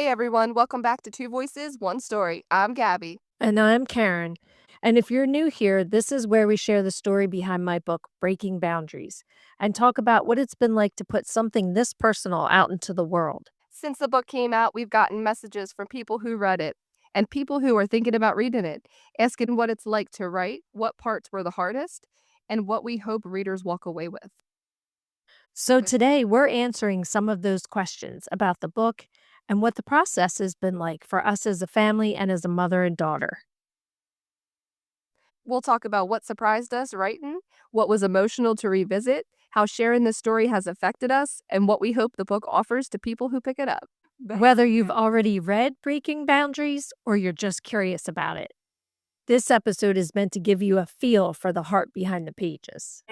Hey everyone, welcome back to Two Voices, One Story. I'm Gabby. And I'm Karen. And if you're new here, this is where we share the story behind my book, Breaking Boundaries, and talk about what it's been like to put something this personal out into the world. Since the book came out, we've gotten messages from people who read it and people who are thinking about reading it, asking what it's like to write, what parts were the hardest, and what we hope readers walk away with. So today we're answering some of those questions about the book and what the process has been like for us as a family and as a mother and daughter. We'll talk about what surprised us writing, what was emotional to revisit, how sharing this story has affected us, and what we hope the book offers to people who pick it up. Whether you've already read Breaking Boundaries or you're just curious about it, this episode is meant to give you a feel for the heart behind the pages.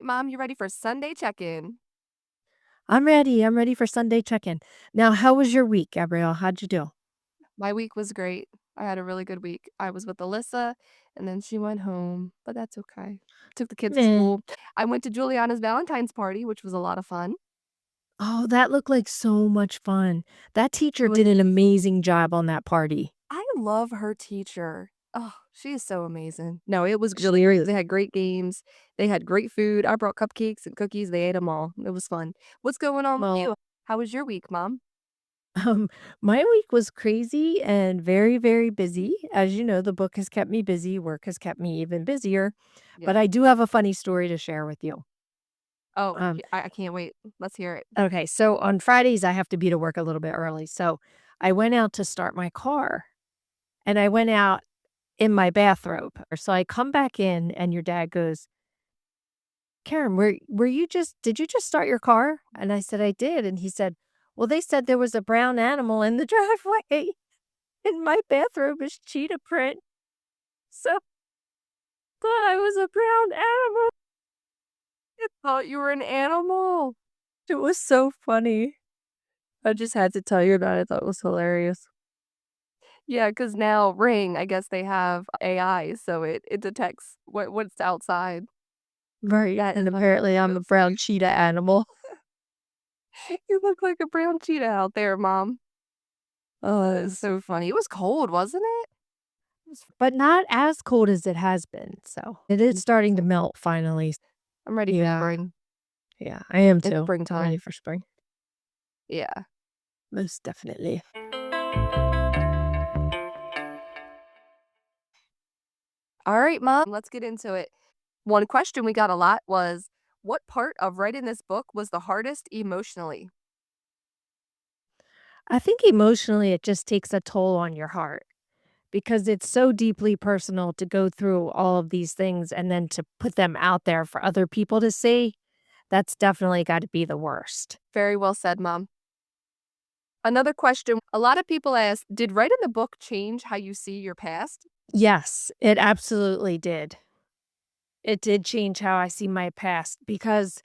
Mom, you ready for Sunday check in? I'm ready. I'm ready for Sunday check-in. Now, how was your week, Gabrielle? How'd you do? My week was great. I had a really good week. I was with Alyssa, and then she went home, but that's okay. Took the kids to Meh. school. I went to Juliana's Valentine's party, which was a lot of fun. Oh, that looked like so much fun. That teacher It was did an amazing job on that party. I love her teacher. Oh, she is so amazing. No, it was She really really they had great games. They had great food. I brought cupcakes and cookies. They ate them all. It was fun. What's going on with well, you? How was your week, Mom? my week was crazy and very, very busy. As you know, the book has kept me busy, work has kept me even busier, but Yeah. I do have a funny story to share with you. Oh, Um, I can't wait. Let's hear it. okay, so on Fridays, I have to be to work a little bit early, so I went out to start my car, and I went out in my bathrobe. So I come back in, and your dad goes, Karen, were you just did you just start your car? And I said, I did. And he said, well, they said there was a brown animal in the driveway and my bathrobe is cheetah print. So thought I was a brown animal. I thought you were an animal. It was so funny. I just had to tell you about it. I thought it was hilarious. Yeah, because now Ring, I guess they have AI, so it detects what's outside. Right. That is And apparently I'm a brown cheetah animal. You look like a brown cheetah out there, Mom. Oh, that is Yes. so funny. It was cold, wasn't it? But not as cold as it has been. So it is starting to melt finally. I'm ready for Yeah. spring. Yeah. I am It's too. I'm ready springtime. for spring. Yeah. Most definitely. All right, Mom, let's get into it. One question we got a lot was, what part of writing this book was the hardest emotionally? I think emotionally, it just takes a toll on your heart because it's so deeply personal to go through all of these things and then to put them out there for other people to see. That's definitely got to be the worst. Very well said, Mom. Another question a lot of people ask, did writing the book change how you see your past? Yes, it absolutely did. It did change how I see my past because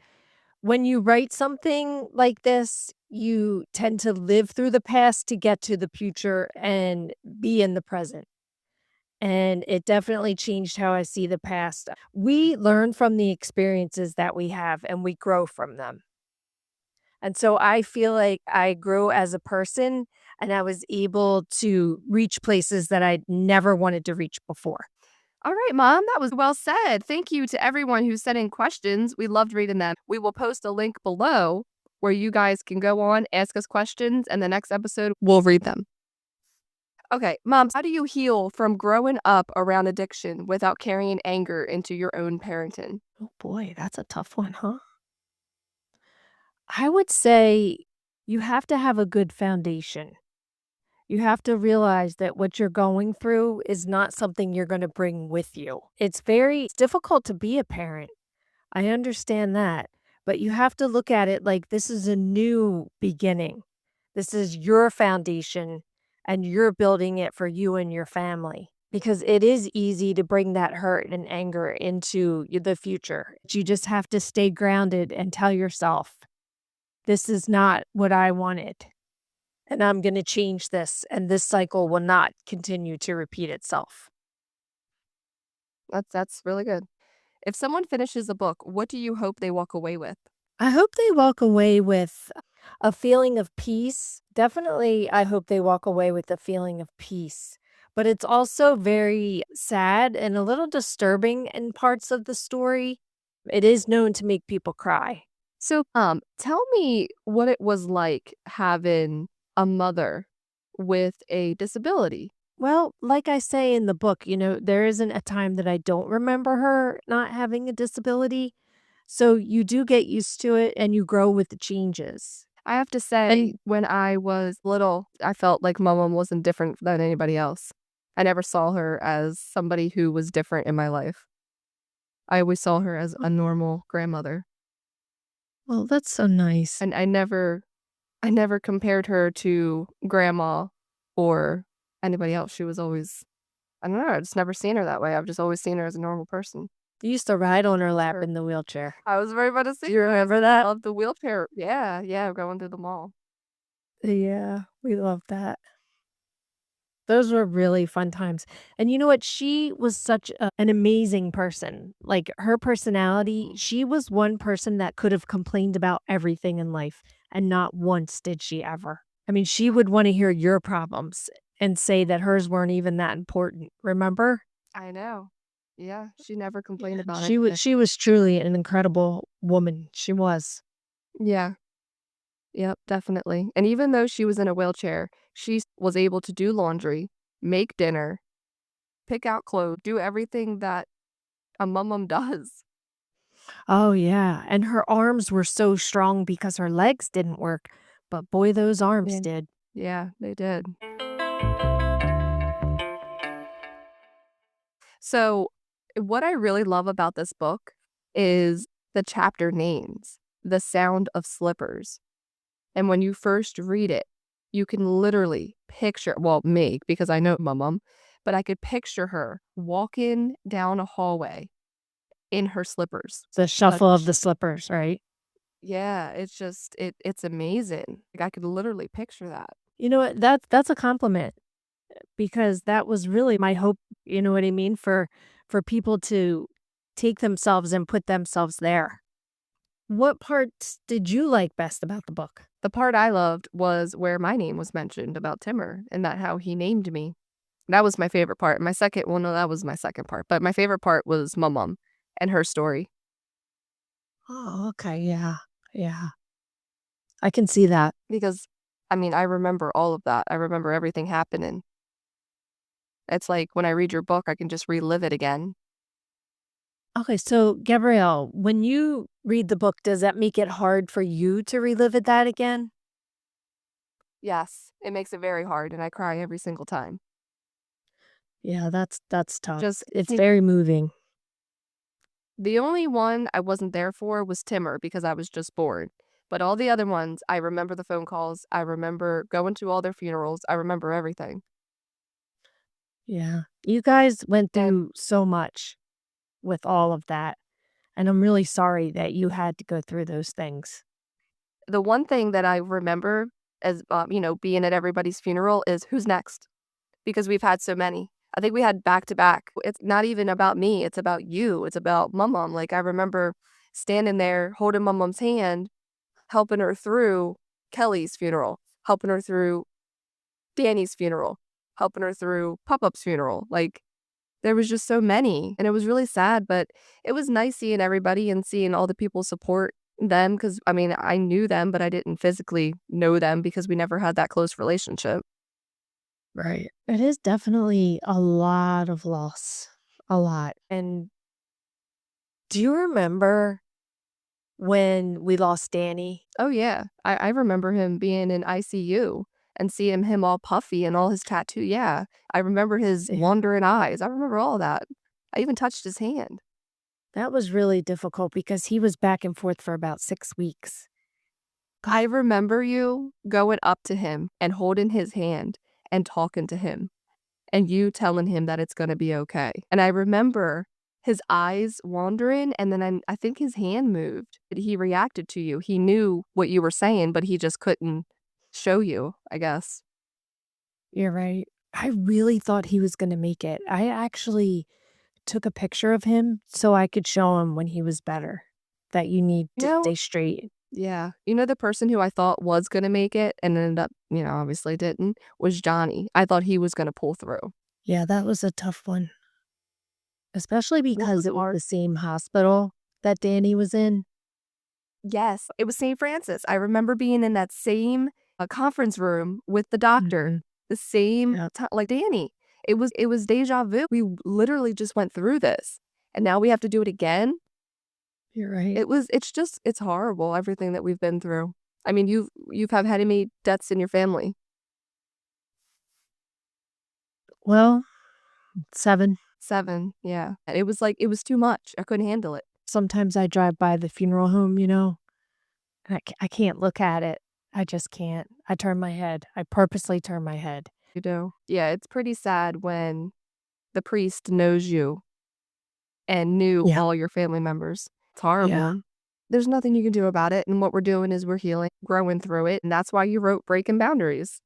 when you write something like this, you tend to live through the past to get to the future and be in the present. And it definitely changed how I see the past. We learn from the experiences that we have and we grow from them. And so I feel like I grew as a person and I was able to reach places that I never wanted to reach before. All right, Mom, that was well said. Thank you to everyone who sent in questions. We loved reading them. We will post a link below where you guys can go on, ask us questions, and the next episode we'll read them. Okay, Mom, how do you heal from growing up around addiction without carrying anger into your own parenting? Oh boy, that's a tough one, huh? I would say you have to have a good foundation. You have to realize that what you're going through is not something you're going to bring with you. It's difficult to be a parent. I understand that. But you have to look at it like this is a new beginning. This is your foundation and you're building it for you and your family. Because it is easy to bring that hurt and anger into the future. You just have to stay grounded and tell yourself, this is not what I wanted. And I'm going to change this, and this cycle will not continue to repeat itself. That's really good. If someone finishes a book, what do you hope they walk away with? I hope they walk away with a feeling of peace. Definitely, I hope they walk away with a feeling of peace. But it's also very sad and a little disturbing in parts of the story. It is known to make people cry. So, tell me what it was like having a mother with a disability. Well, like I say in the book, there isn't a time that I don't remember her not having a disability. So you do get used to it and you grow with the changes. I have to say, And when I was little, I felt like my mom wasn't different than anybody else. I never saw her as somebody who was different in my life. I always saw her as a normal grandmother, well, that's so nice. and I never compared her to grandma or anybody else. She was always I don't know, I just never seen her that way. I've just always seen her as a normal person. You used to ride on her lap Her in the wheelchair. I was very much a Do you remember that? of the wheelchair. Yeah, yeah, going through the mall. Yeah, we love that. Those were really fun times. And you know what? She was such an amazing person. Like her personality, Mm. she was one person that could have complained about everything in life. And not once did she ever. I mean, she would want to hear your problems and say that hers weren't even that important. Remember? I know. Yeah, she never complained Yeah. about She was anything. she was truly an incredible woman. She was. Yeah. Yep, definitely. And even though she was in a wheelchair, was able to do laundry, make dinner, pick out clothes, do everything that a mum does. Oh yeah. And her arms were so strong because her legs didn't work. But boy, those arms Yeah. did. Yeah, they did. So, what I really love about this book is the chapter names, The Sound of Slippers. And when you first read it, you can literally picture, well, me, because I know my mom, but I could picture her walking down a hallway in her slippers. The Such shuffle of the slippers, right? Yeah, it's just it's amazing. Like, I could literally picture that. You know what? That's a compliment because that was really my hope, you know what I mean, for people to take themselves and put themselves there. What parts did you like best about the book? The part I loved was where my name was mentioned about Timur and that how he named me. That was my favorite part. My second well, no, that was my second part, but my favorite part was my mom and her story Oh, okay, yeah. Yeah. I can see that. because, I mean, I remember all of that. I remember everything happening. It's like when I read your book, I can just relive it again. Okay, so Gabrielle, when you read the book, does that make it hard for you to relive it that again? Yes, it makes it very hard, and I cry every single time. Yeah, that's tough. Just It's think very moving. the only one I wasn't there for was Timur because I was just bored. But all the other ones, I remember the phone calls. I remember going to all their funerals. I remember everything. Yeah. You guys went And through so much with all of that, and I'm really sorry that you had to go through those things. the one thing that I remember as, being at everybody's funeral is who's next because we've had so many. I think we had back to back. It's not even about me. It's about you. It's about my mom. Like, I remember standing there holding my mom's hand, helping her through Kelly's funeral, helping her through Danny's funeral, helping her through Pop-Up's funeral. Like, there was just so many, and it was really sad, but it was nice seeing everybody and seeing all the people support them. Because I mean, I knew them, but I didn't physically know them because we never had that close relationship. Right. It is definitely a lot of loss. A lot. And do you remember when we lost Danny? Oh, yeah. I remember him being in ICU and seeing him all puffy and all his tattoo yeah. I remember his Yeah. wandering eyes. I remember all that. I even touched his hand. That was really difficult because he was back and forth for about 6 weeks. I remember you going up to him and holding his hand and talking to him. And you telling him that it's gonna be okay. And I remember his eyes wandering, and then I think his hand moved. He reacted to you. He knew what you were saying, but he just couldn't show you, I guess. You're right. I really thought he was gonna make it. I actually took a picture of him so I could show him when he was better. that you need You to know stay straight. yeah. You know, the person who I thought was gonna make it and ended up, obviously didn't, was Johnny. I thought he was gonna pull through. Yeah, that was a tough one, especially What because was it was hard? the same hospital that Danny was in. Yes, it was St. Francis. I remember being in that same, conference room with the doctor, Mhm. the same Yep, like Danny. It was deja vu. We literally just went through this, and now we have to do it again. you're right. It's horrible, everything that we've been through. I mean, you've have had any deaths in your family? Well, 7. 7, yeah. And it was too much. I couldn't handle it. Sometimes I drive by the funeral home, and I can't look at it. I just can't. I turn my head. I purposely turn my head. You do? Yeah, it's pretty sad when the priest knows you and knew Yeah, all your family members. It's yeah. horrible. There's nothing you can do about it, and what we're doing is we're healing, growing through it, and that's why you wrote Breaking Boundaries.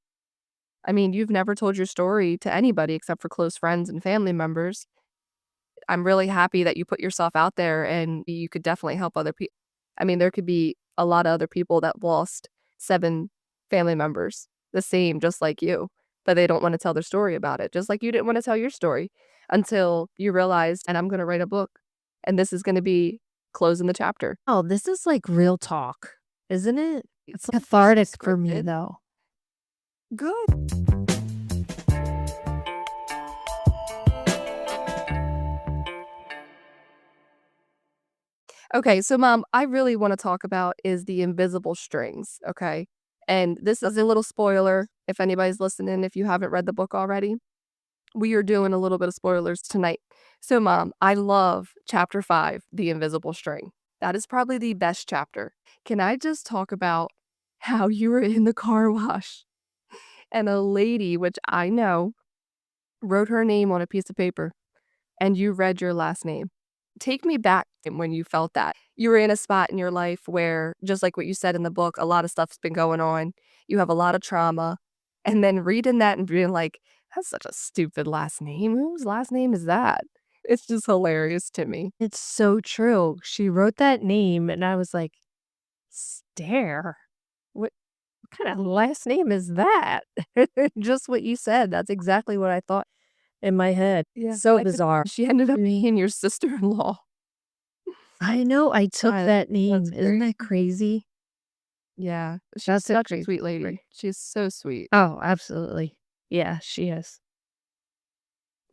I mean, you've never told your story to anybody except for close friends and family members. I'm really happy that you put yourself out there and you could definitely help other people. I mean, there could be a lot of other people that lost 7 family members, the same, just like you, but they don't wanna tell their story about it, just like you didn't wanna tell your story until you realized, "And I'm gonna write a book, and this is gonna be closing the chapter." Oh, this is like real talk, isn't it? It's Sh cathartic for me, scripted. though. Good. Okay, so mom, I really wanna talk about is the invisible strings, okay? And this is a little spoiler if anybody's listening, if you haven't read the book already. We are doing a little bit of spoilers tonight. So, mom, I love chapter 5, The Invisible String. That is probably the best chapter. Can I just talk about how you were in the car wash and a lady, which I know, wrote her name on a piece of paper and you read your last name? Take me back when you felt that. You were in a spot in your life where, just like what you said in the book, a lot of stuff's been going on. You have a lot of trauma. And then reading that and being like, that's such a stupid last name. Whose last name is that? It's just hilarious to me. It's so true. She wrote that name, and I was like, "Stare? What kind of last name is that?" Just what you said. That's exactly what I thought in my head. Yeah. So I could, bizarre. she ended up being your sister in law. I know I took that That's name. Isn't great. that crazy? Yeah. She's That's a such a crazy sweet story. lady. She's so sweet. Oh, absolutely. Yeah, she is.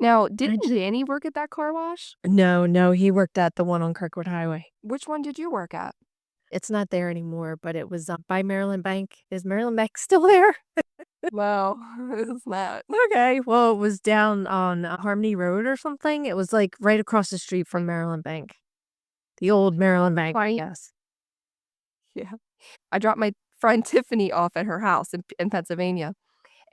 Now, I didn't just Danny work at that car wash? No, no, he worked at the one on Kirkwood Highway. Which one did you work at? It's not there anymore, but it was, by Maryland Bank. Is Maryland Bank still there? Wow, it's not. Okay, well, it was down on, Harmony Road or something. It was, like, right across the street from Maryland Bank. The old Maryland Bank, Right. yes. Yeah. I dropped my friend Tiffany off at her house in Pennsylvania,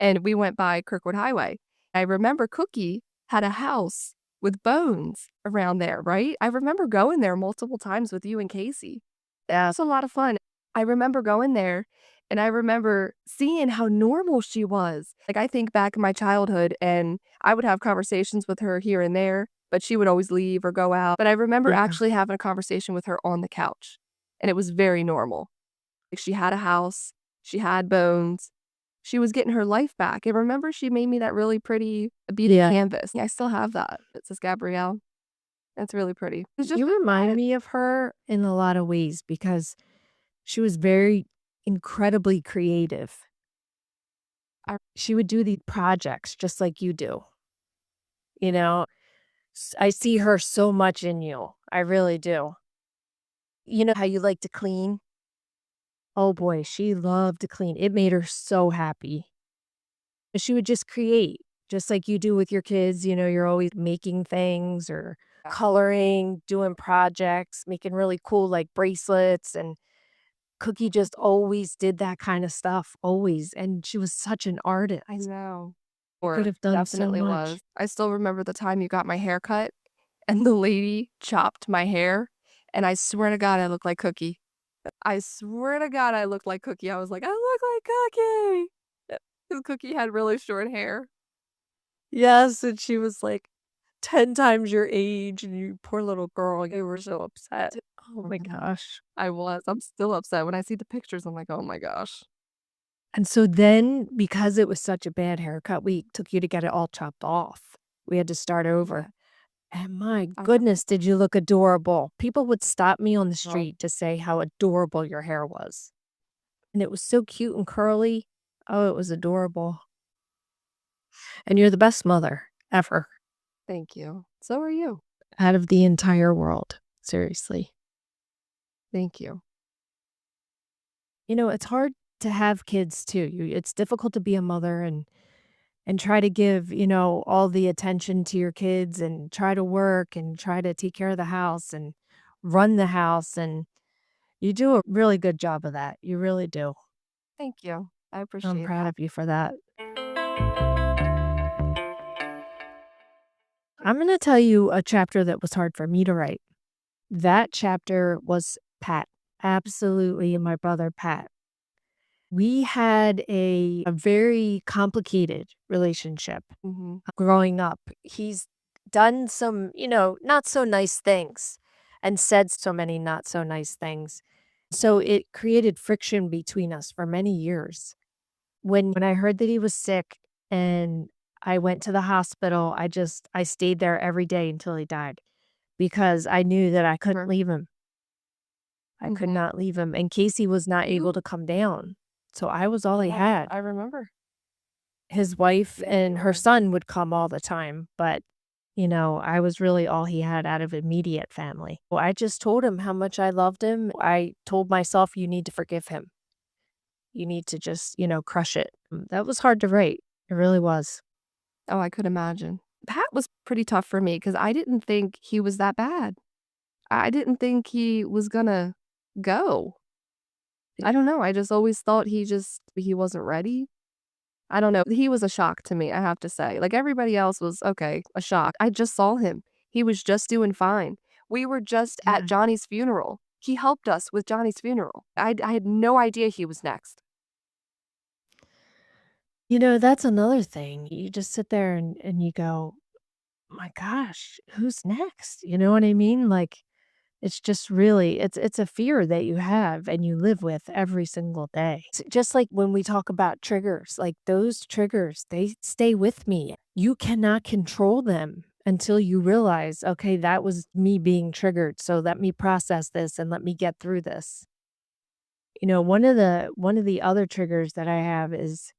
and we went by Kirkwood Highway. I remember Cookie had a house with bones around there, right? I remember going there multiple times with you and Casey. Yeah, it's a lot of fun. I remember going there, and I remember seeing how normal she was. Like, I think back in my childhood, and I would have conversations with her here and there, but she would always leave or go out. But I remember Yeah, actually having a conversation with her on the couch, and it was very normal. Like, she had a house, she had bones, she was getting her life back, and remember she made me that really pretty beaded yeah. canvas. Yeah, I still have that. It says Gabrielle. It's really pretty. It's just You remind me of her in a lot of ways because she was very incredibly creative. I She would do these projects just like you do, you know? I see her so much in you. I really do. You know how you like to clean? Oh boy, she loved to clean. It made her so happy. She would just create, just like you do with your kids. You're always making things or coloring, doing projects, making really cool like bracelets. And Cookie just always did that kind of stuff, always. And she was such an I artist. know. She could Or have done so definitely much. was. I still remember the time you got my hair cut, and the lady chopped my hair, and I swear to God I looked like Cookie. I swear to God I looked like Cookie. I was like, "I look like Cookie!" 'Cause Cookie had really short hair. Yes, and she was like, 10 times your age, and you poor little girl, you were so upset. Oh my Mhm. gosh. I was. I'm still upset. When I see the pictures, I'm like, "Oh my gosh." And so then, because it was such a bad haircut, we took you to get it all chopped off. We had to start Yeah. over. And my I goodness, did you look adorable. People would stop me on the remember. street to say how adorable your hair was. And it was so cute and curly. Oh, it was adorable. And you're the best mother ever Thank you. So are you. out of the entire world. Seriously. Thank you. You know, it's hard to have kids too. It's difficult to be a mother and try to give, all the attention to your kids and try to work and try to take care of the house and run the house, and you do a really good job of that. You really do. Thank you. I I'm appreciate proud that. of you for that. I'm going to tell you a chapter that was hard for me to write. That chapter was Pat. Absolutely, my brother Pat. We had a very complicated relationship Mhm. growing up. He's done some, not so nice things and said so many not so nice things. So it created friction between us for many years. When I heard that he was sick and I went to the hospital, I stayed there every day until he died because I knew that I couldn't Sure. leave him. I could Mhm. not leave him, and Casey was not able to come down. So I was all he Yeah, had. I remember. His wife and her son would come all the time, but, I was really all he had out of immediate family. Well, I just told him how much I loved him. I told myself, "You need to forgive him. You need to just, crush it." That was hard to write. It really was. Oh, I could imagine. Pat was pretty tough for me because I didn't think he was that bad. I didn't think he was gonna go. I don't know, I just always thought he wasn't ready. I don't know, he was a shock to me, I have to say. Like, everybody else was, okay, a shock. I just saw him. He was just doing fine. We were just at Yeah. Johnny's funeral. He helped us with Johnny's funeral. I had no idea he was next. That's another thing. You just sit there and you go, "My gosh, who's next?" You know what I mean? Like, it's just really it's a fear that you have and you live with every single day. It's just like when we talk about triggers, like those triggers, they stay with me. You cannot control them until you realize, okay, that was me being triggered. So let me process this and let me get through this. One of the other triggers that I have is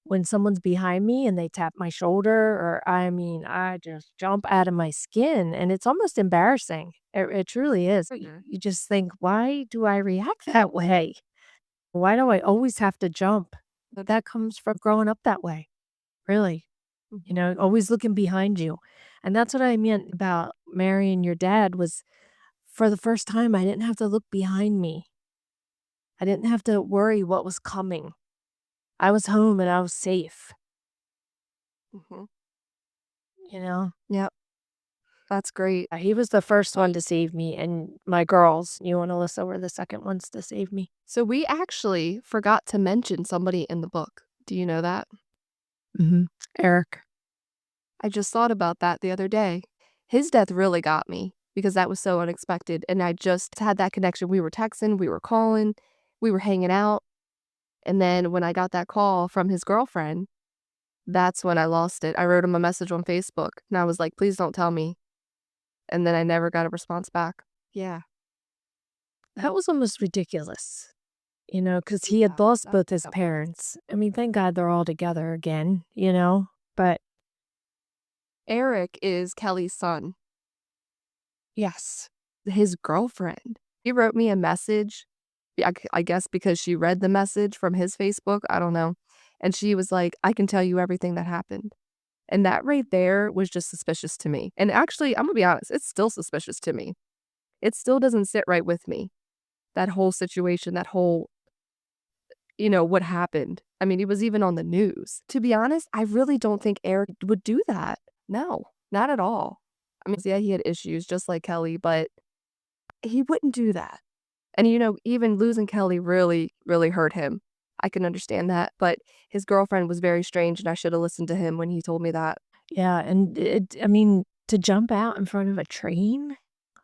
when someone's behind me and they tap my shoulder, or I mean, I just jump out of my skin and it's almost embarrassing. It truly is. You just think, why do I react that way? Why do I always have to jump? But that comes from growing up that way, really. Mhm. Always looking behind you. And that's what I meant about marrying your dad was for the first time, I didn't have to look behind me. I didn't have to worry what was coming. I was home and I was safe, Mhm. you know? Yep, that's great. He was the first one to save me, and my girls, you and Alyssa were the second ones to save me. So we actually forgot to mention somebody in the book. Do you know that? Mhm. Eric. I just thought about that the other day. His death really got me because that was so unexpected, and I just had that connection. We were texting, we were calling, we were hanging out, and then when I got that call from his girlfriend, that's when I lost it. I wrote him a message on Facebook, and I was like, "Please don't tell me," and then I never got a response back. Yeah. That was almost ridiculous, because he had lost That both his that was. parents. I mean, thank God they're all together again, but Eric is Kelly's son. yes. His girlfriend. He wrote me a message, I guess because she read the message from his Facebook, I don't know, and she was like, "I can tell you everything that happened." And that right there was just suspicious to me, and actually, I'm gonna be honest, it's still suspicious to me. It still doesn't sit right with me, that whole situation, that whole what happened. I mean, he was even on the news. To be honest, I really don't think Eric would do that. No, not at all. I mean, yeah, he had issues just like Kelly, but he wouldn't do that. And, even losing Kelly really, really hurt him. I can understand that, but his girlfriend was very strange, and I should have listened to him when he told me that. Yeah, and I mean, To jump out in front of a train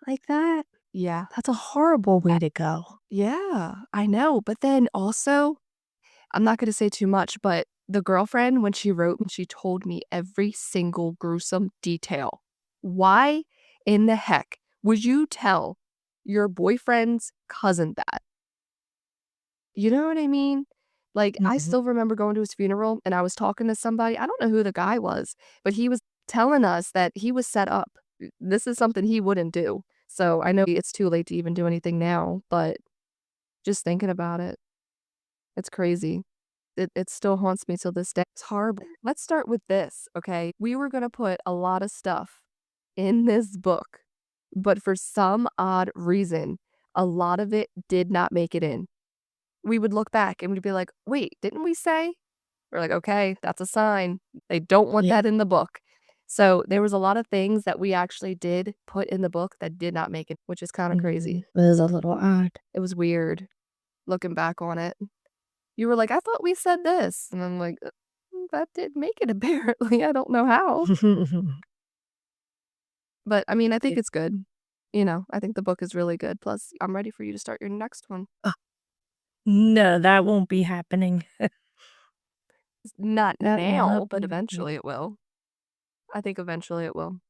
like that? Yeah. That's a horrible way to go. Yeah, I know, but then also, I'm not gonna say too much, but the girlfriend, when she wrote, she told me every single gruesome detail. Why in the heck would you tell your boyfriend's cousin that? You know what I mean? Like, I Mhm. still remember going to his funeral, and I was talking to somebody, I don't know who the guy was, but he was telling us that he was set up. This is something he wouldn't do. So, I know it's too late to even do anything now, but just thinking about it, it's crazy. It still haunts me till this day. It's horrible. Let's start with this, okay? We were gonna put a lot of stuff in this book, but for some odd reason, a lot of it did not make it in. We would look back and we'd be like, "Wait, didn't we say?" We're like, "Okay, that's a sign. They don't want Yeah. that in the book." So, there was a lot of things that we actually did put in the book that did not make it, which is kinda Mhm. crazy. It is a little odd. It was weird looking back on it. You were like, "I thought we said this." And I'm like, that did make it apparently, I don't know how." But, I mean, I think It it's good. You know, I think the book is really good, plus, I'm ready for you to start your next one. no, that won't be happening. Not That will not now, but be happening. eventually it will. I think eventually it will.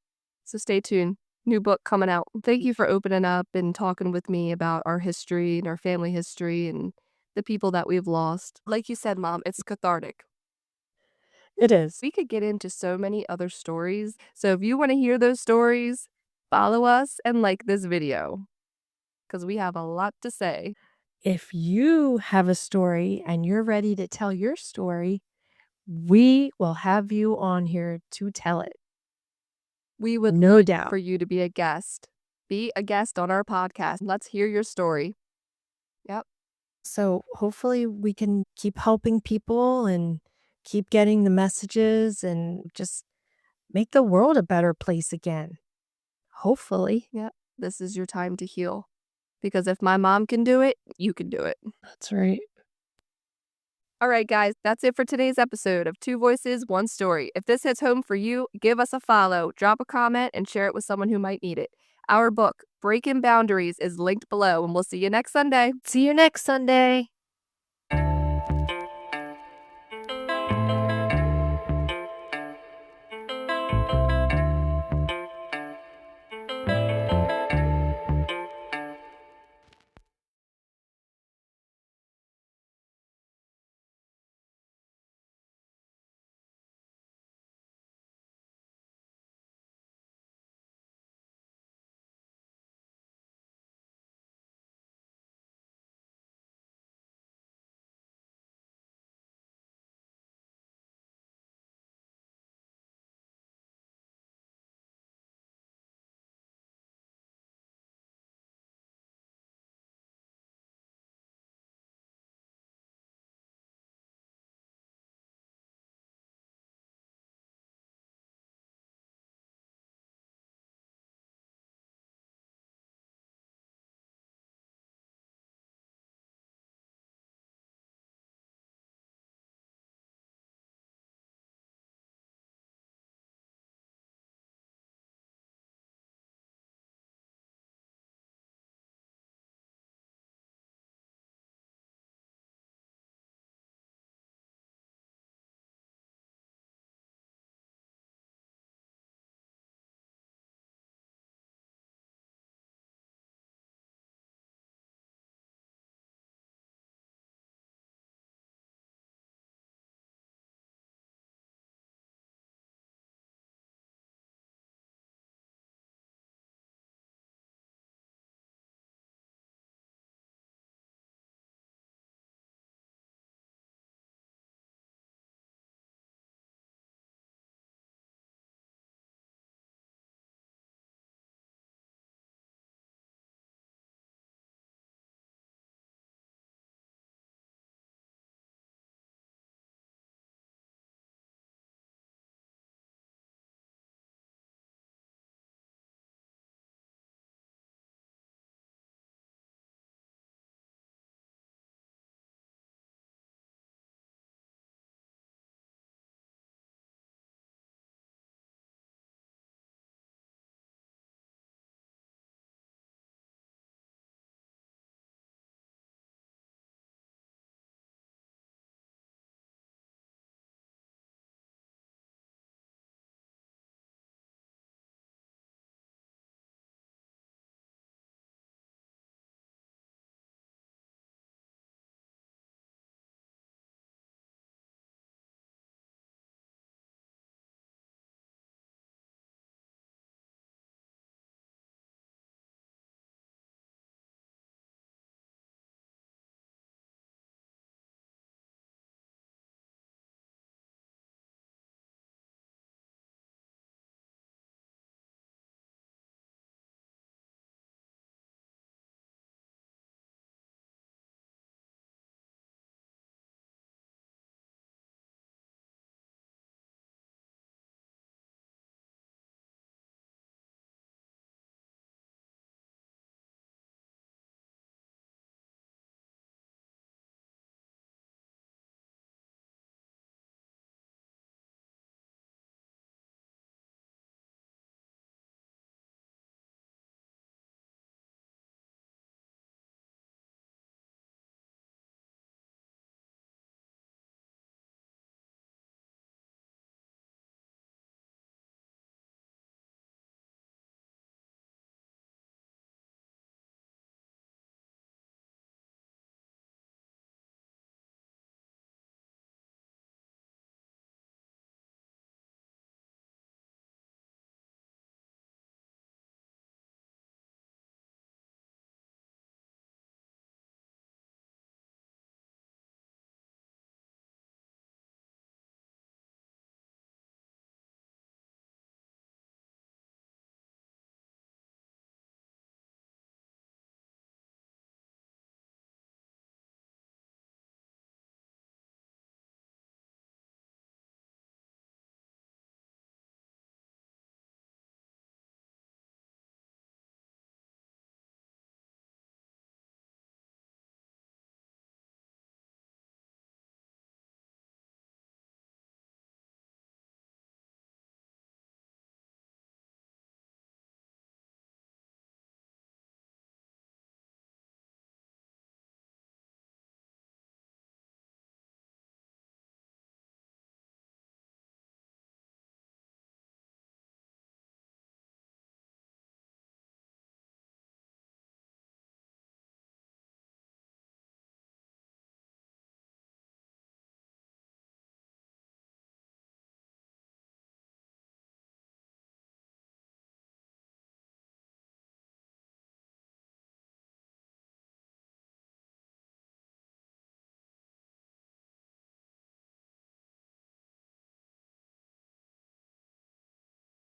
So stay tuned. New book coming out. Thank you for opening up and talking with me about our history and our family history and the people that we've lost. Like you said, Mom, it's cathartic. It is. We could get into so many other stories. So if you want to hear those stories, follow us and like this video because we have a lot to say. If you have a story and you're ready to tell your story, we will have you on here to tell it. We would love No doubt. for you to be a guest. Be a guest on our podcast. Let's hear your story. Yep. So hopefully we can keep helping people and keep getting the messages and just make the world a better place again. Hopefully. Yep. This is your time to heal. Because if my mom can do it, you can do it. That's right. All right, guys, that's it for today's episode of Two Voices, One Story. If this hits home for you, give us a follow, drop a comment, and share it with someone who might need it. Our book, Breaking Boundaries, is linked below, and we'll see you next Sunday. See you next Sunday.